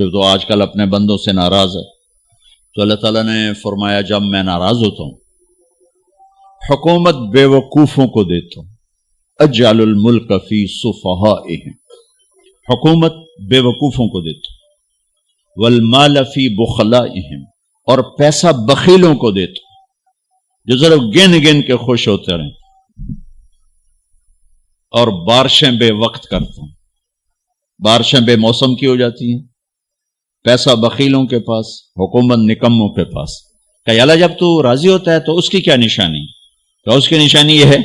کہ تو آج کل اپنے بندوں سے ناراض ہے. تو اللہ تعالیٰ نے فرمایا جب میں ناراض ہوتا ہوں حکومت بے وقوفوں کو دیتا ہوں. اجعل الملک فی صفہائہم، حکومت بے وقوفوں کو دیتا ہوں. والمال فی بخلائہم، اور پیسہ بخیلوں کو دیتا ہوں جو ذرا گن گن کے خوش ہوتے رہیں. اور بارشیں بے وقت کرتا ہوں، بارشیں بے موسم کی ہو جاتی ہیں. پیسہ بخیلوں کے پاس، حکومت نکموں کے پاس. کہ اللہ جب تو راضی ہوتا ہے تو اس کی کیا نشانی؟ تو اس کی نشانی یہ ہے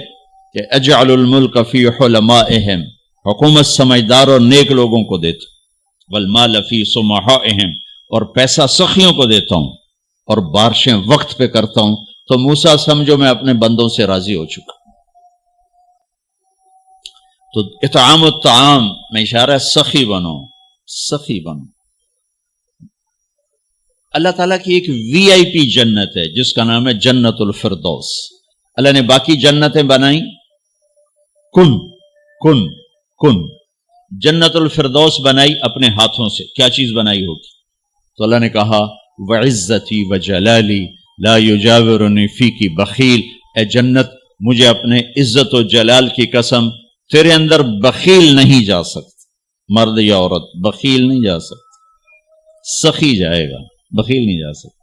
کہ اجعل الملک فی حلمائہم، حکومت سمجھدار اور نیک لوگوں کو دیتا. والمال فی سمحائہم، اور پیسہ سخیوں کو دیتا ہوں. اور بارشیں وقت پہ کرتا ہوں. تو موسیٰ سمجھو میں اپنے بندوں سے راضی ہو چکا. تو اطعام الطعام میں اشارہ ہے سخی بنو، سخی بنو. اللہ تعالیٰ کی ایک وی آئی پی جنت ہے جس کا نام ہے جنت الفردوس. اللہ نے باقی جنتیں بنائیں کن کن کن، جنت الفردوس بنائی اپنے ہاتھوں سے. کیا چیز بنائی ہوگی؟ تو اللہ نے کہا وعزتی وجلالی لا یجاورنی فیکی بخیل. اے جنت مجھے اپنے عزت و جلال کی قسم تیرے اندر بخیل نہیں جا سکتا. مرد یا عورت بخیل نہیں جا سکتا، سخی جائے گا، بخیل نہیں جا سکتا.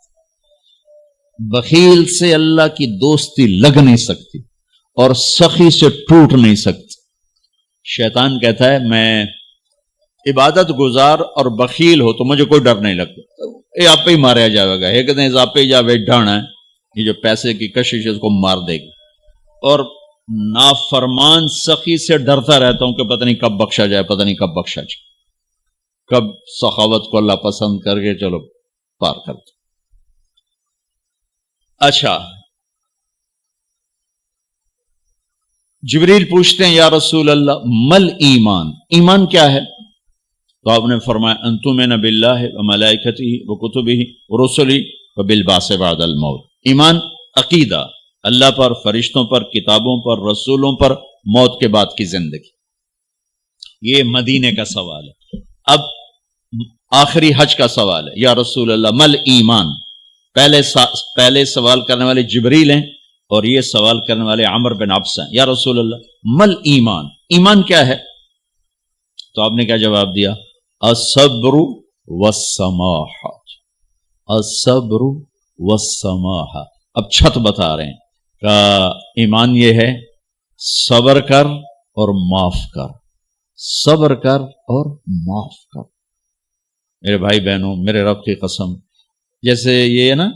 بخیل سے اللہ کی دوستی لگ نہیں سکتی اور سخی سے ٹوٹ نہیں سکتی. شیطان کہتا ہے میں عبادت گزار اور بخیل ہو تو مجھے کوئی ڈر نہیں لگتا، یہ آپ ہی ماریا جائے گا. ایک دن آپ ہی جاوے ڈھانا ہے، یہ جو پیسے کی کشش ہے اس کو مار دے گی. اور نافرمان سخی سے ڈرتا رہتا ہوں کہ پتہ نہیں کب بخشا جائے، پتہ نہیں کب بخشا جائے، کب سخاوت کو اللہ پسند کر کے چلو پار کرتے. اچھا، جبریل پوچھتے ہیں یا رسول اللہ مل ایمان، ایمان کیا ہے؟ تو آپ نے فرمایا ان تؤمن باللہ وملائکتہ وکتبہ ورسلہ وبالبعث بعد الموت. ایمان عقیدہ، اللہ پر، فرشتوں پر، کتابوں پر، رسولوں پر، موت کے بعد کی زندگی. یہ مدینے کا سوال ہے. اب آخری حج کا سوال ہے یا رسول اللہ مل ایمان. پہلے سوال کرنے والے جبریل ہیں اور یہ سوال کرنے والے عمر بن عبس ہیں. یا رسول اللہ مل ایمان، ایمان کیا ہے؟ تو آپ نے کیا جواب دیا؟ الصبر والسماحہ، الصبر والسماحہ. اب چھت بتا رہے ہیں کہ ایمان یہ ہے صبر کر اور معاف کر، صبر کر اور معاف کر. میرے بھائی بہنوں، میرے رب کی قسم، جیسے یہ ہے نا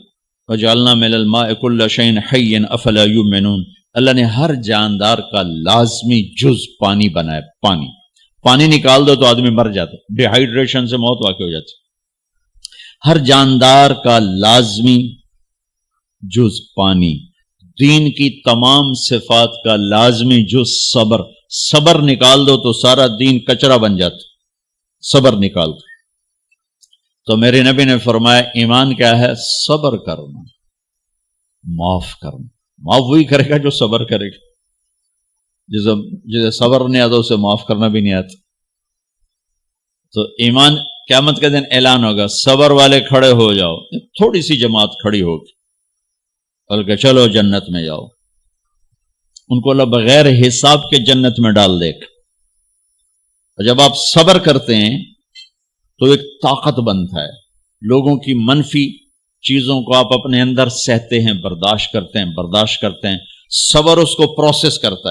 وجعلنا من الماء كل شيء حي افلا يؤمنون، اللہ نے ہر جاندار کا لازمی جز پانی بنایا. پانی نکال دو تو آدمی مر جاتا، ڈی ہائیڈریشن سے موت واقع ہو جاتی. ہر جاندار کا لازمی جز پانی. دین کی تمام صفات کا لازمی جز صبر. صبر نکال دو تو سارا دین کچرا بن جاتا، صبر نکال دو. تو میرے نبی نے فرمایا ایمان کیا ہے؟ صبر کرنا، معاف کرنا. معاف وہی کرے گا جو صبر کرے گا. جسے صبر نہیں آتا اسے معاف کرنا بھی نہیں آتا. تو ایمان قیامت کے دن اعلان ہوگا صبر والے کھڑے ہو جاؤ. تھوڑی سی جماعت کھڑی ہوگی بلکہ چلو جنت میں جاؤ. ان کو اللہ بغیر حساب کے جنت میں ڈال دے گا. اور جب آپ صبر کرتے ہیں تو ایک طاقت بنتا ہے. لوگوں کی منفی چیزوں کو آپ اپنے اندر سہتے ہیں، برداشت کرتے ہیں. صبر اس کو پروسیس کرتا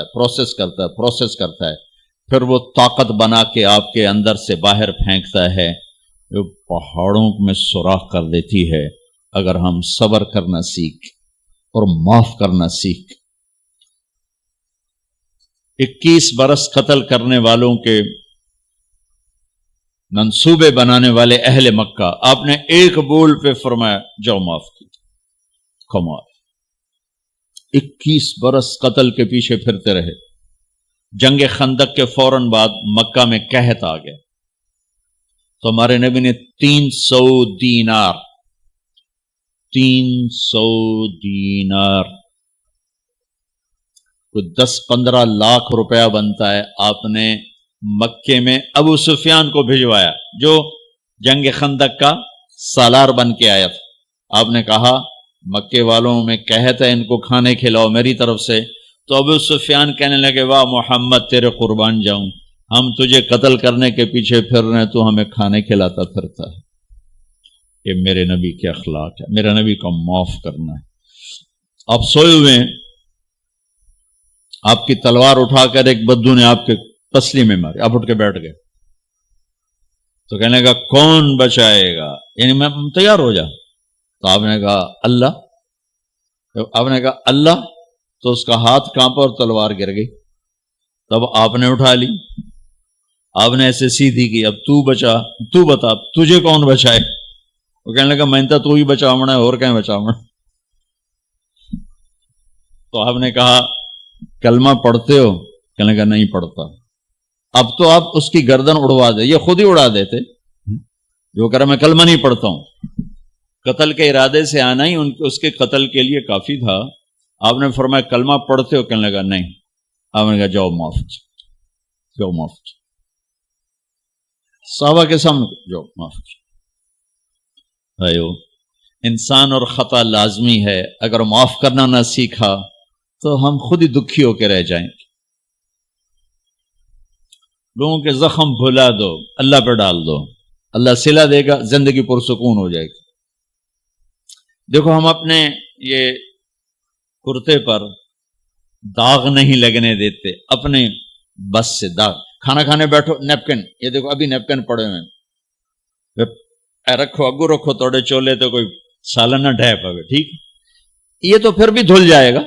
ہے، پھر وہ طاقت بنا کے آپ کے اندر سے باہر پھینکتا ہے جو پہاڑوں میں سوراخ کر دیتی ہے اگر ہم صبر کرنا سیکھ اور معاف کرنا سیکھ. 21 برس قتل کرنے والوں کے منصوبے بنانے والے اہل مکہ، آپ نے ایک بول پہ فرمایا جاؤ معاف کی. کمال، 21 برس قتل کے پیچھے پھرتے رہے. جنگ خندق کے فوراً بعد مکہ میں قحط آ گیا تو ہمارے نبی نے 300 دینار کوئی 10-15 لاکھ روپیہ بنتا ہے، آپ نے مکے میں ابو سفیان کو بھجوایا جو जंग खंदक का सालार बन के आया था. आपने कहा मक्के वालों में कहता है इनको खाने खिलाओ मेरी तरफ से. तो अबू सुफियान कहने लगे वाह मोहम्मद तेरे कुर्बान जाऊं, हम तुझे कत्ल करने के पीछे फिर रहे हैं, तू हमें खाने खिलाता फिरता है. ये मेरे नबी के अखलाक है, मेरा नबी को माफ करना है. आप सोए हुए हैं, आपकी तलवार उठाकर एक बद्दू ने आपके पसली में मारी, आप उठ के बैठ गए, तो कहने का कौन बचाएगा, यानी मैं तैयार हो जा. तो आपने कहा अल्लाह. तो आपने कहा अल्लाह, तो उसका हाथ कांपा और तलवार गिर गई. तब आपने उठा ली, आपने ऐसे सीधी की, अब तू बचा, तू बता तुझे कौन बचाए. वो कहने लगा मैं तो तू ही बचावना है, और क्या बचावना. तो आपने कहा कलमा पढ़ते हो, कहने लगा नहीं पढ़ता. अब तो आप उसकी गर्दन उड़वा दे, ये खुद ही उड़ा देते जो कह रहा मैं कलमा नहीं पढ़ता हूं. कत्ल के इरादे से आना ही उसके कत्ल के लिए काफी था. आपने फरमाया कलमा पढ़ते हो, कहने लगा नहीं. आपने कहा जाओ माफ, जाओ माफ. साहबा के सामने जाओ माफ. आयो इंसान और खता लाजमी है, अगर माफ करना ना सीखा तो हम खुद ही दुखी होकर रह जाएंगे. लोगों के जख्म भुला दो, अल्लाह पर डाल दो, अल्लाह सिला देगा, जिंदगी पुरसुकून हो जाएगी. देखो हम अपने ये कुर्ते पर दाग नहीं लगने देते, अपने बस से दाग. खाना खाने बैठो नैपकिन, ये देखो अभी नैपकिन पड़े हुए रखो, अगू रखो थोड़े चोले तो कोई सालन ना ढह पवे, ठीक. ये तो फिर भी धुल जाएगा,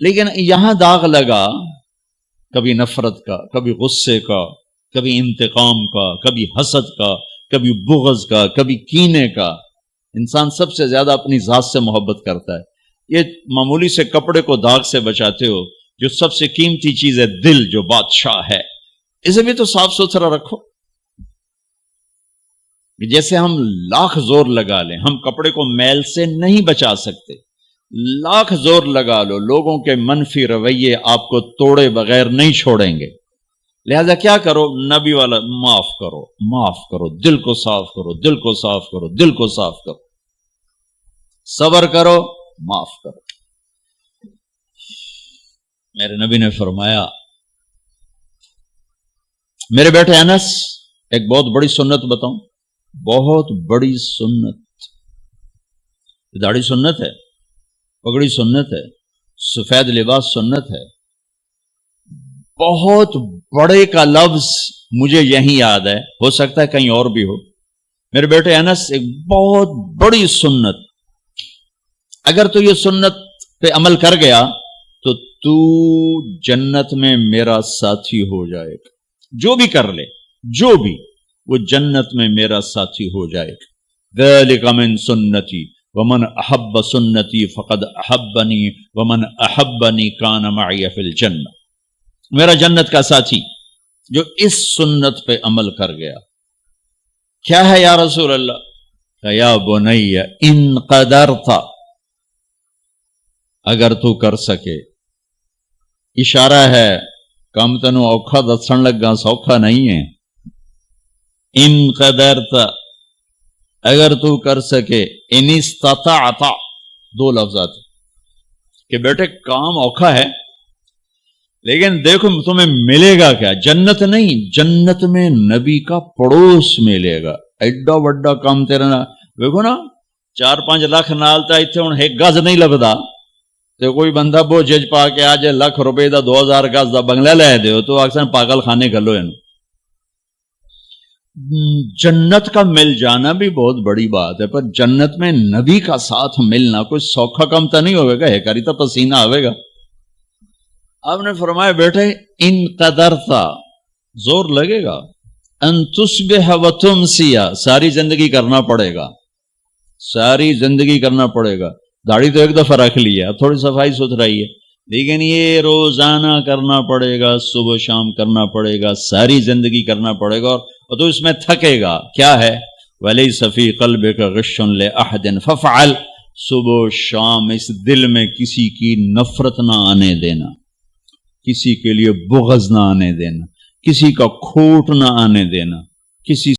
लेकिन यहां दाग लगा कभी नफरत का, कभी गुस्से का, कभी इंतकाम का, कभी हसद का, कभी बुग़्ज़ का, कभी कीने का. इंसान सबसे ज्यादा अपनी जात से मोहब्बत करता है. ये मामूली से कपड़े को दाग से बचाते हो, जो सबसे कीमती चीज है दिल, जो बादशाह है, इसे भी तो साफ सुथरा रखो. जैसे हम लाख जोर लगा लें, हम कपड़े को मैल से नहीं बचा सकते. लाख जोर लगा लो, लोगों के मनफी रवैये आपको तोड़े बगैर नहीं छोड़ेंगे. लिहाजा क्या करो, नबी वाला माफ करो, माफ करो, दिल को साफ करो, दिल को साफ करो, दिल को साफ करो, सब्र करो, माफ करो. मेरे नबी ने फरमाया, मेरे बेटे अनस, एक बहुत बड़ी सुन्नत बताऊं, बहुत बड़ी सुन्नत. दाढ़ी सुन्नत है, पगड़ी सुन्नत है, सफेद लिबास सुन्नत है. बहुत बड़े का लफ्ज मुझे यही याद है, हो सकता है कहीं और भी हो. मेरे बेटे अनस, एक बहुत बड़ी सुन्नत, अगर तू ये सुन्नत पे अमल कर गया तो तू जन्नत में मेरा साथी हो जाएगा. जो भी कर ले, जो भी, वो जन्नत में मेरा साथी हो जाएगा. ज़ालिका मिन सुन्नती वमन अहब्ब सुन्नती फ़क़द अहब्बनी वमन अहब्बनी कान मअय फ़िल जन्नह. मेरा जन्नत का साथी जो इस सुन्नत पे अमल कर गया. क्या है या रसूल अल्लाह? या बुनैया इन क़दरता, अगर तू कर सके. इशारा है, कम तनु औखा दसन लगा, सौखा नहीं है. इन क़दरता, अगर तू कर सके. इन इस्तताअता, दो लफ्ज़ आते कि बेटे काम औखा है, लेकिन देखो तुम्हें मिलेगा क्या. जन्नत नहीं, जन्नत में नबी का पड़ोस मिलेगा. एड्डा वड्डा काम तेरा ना, देखो ना 4-5 लाख नालता इतने हूं एक गज नहीं लगता. तो कोई बंदा बोझ पा के आज लाख रुपए का 2000 गज का बंगला लै दो तो अक्सर पागल खाने गलो. जन्नत का मिल जाना भी बहुत बड़ी बात है, पर जन्नत में नबी का साथ मिलना कोई सौखा काम तो नहीं होगा. है करी तो पसीना आवेगा. आपने फरमाया बेटे इन कदरता, जोर लगेगा. अन तुस्बिह व तुमसिया, सारी जिंदगी करना पड़ेगा, सारी जिंदगी करना पड़ेगा. दाढ़ी तो एक दफा रख ली है, अब थोड़ी सफाई सुथराई है, लेकिन ये रोजाना करना पड़ेगा, सुबह शाम करना पड़ेगा, सारी जिंदगी करना पड़ेगा. और तो इसमें थकेगा. क्या है? वली सफी क़ल्ब का ग़िश्शुन ले अहदिन फ़फ़अल, सुबह शाम इस दिल में किसी की नफरत ना आने देना, किसी के लिए बुग़्ज़ ना आने देना, किसी का खोट ना आने देना. کسی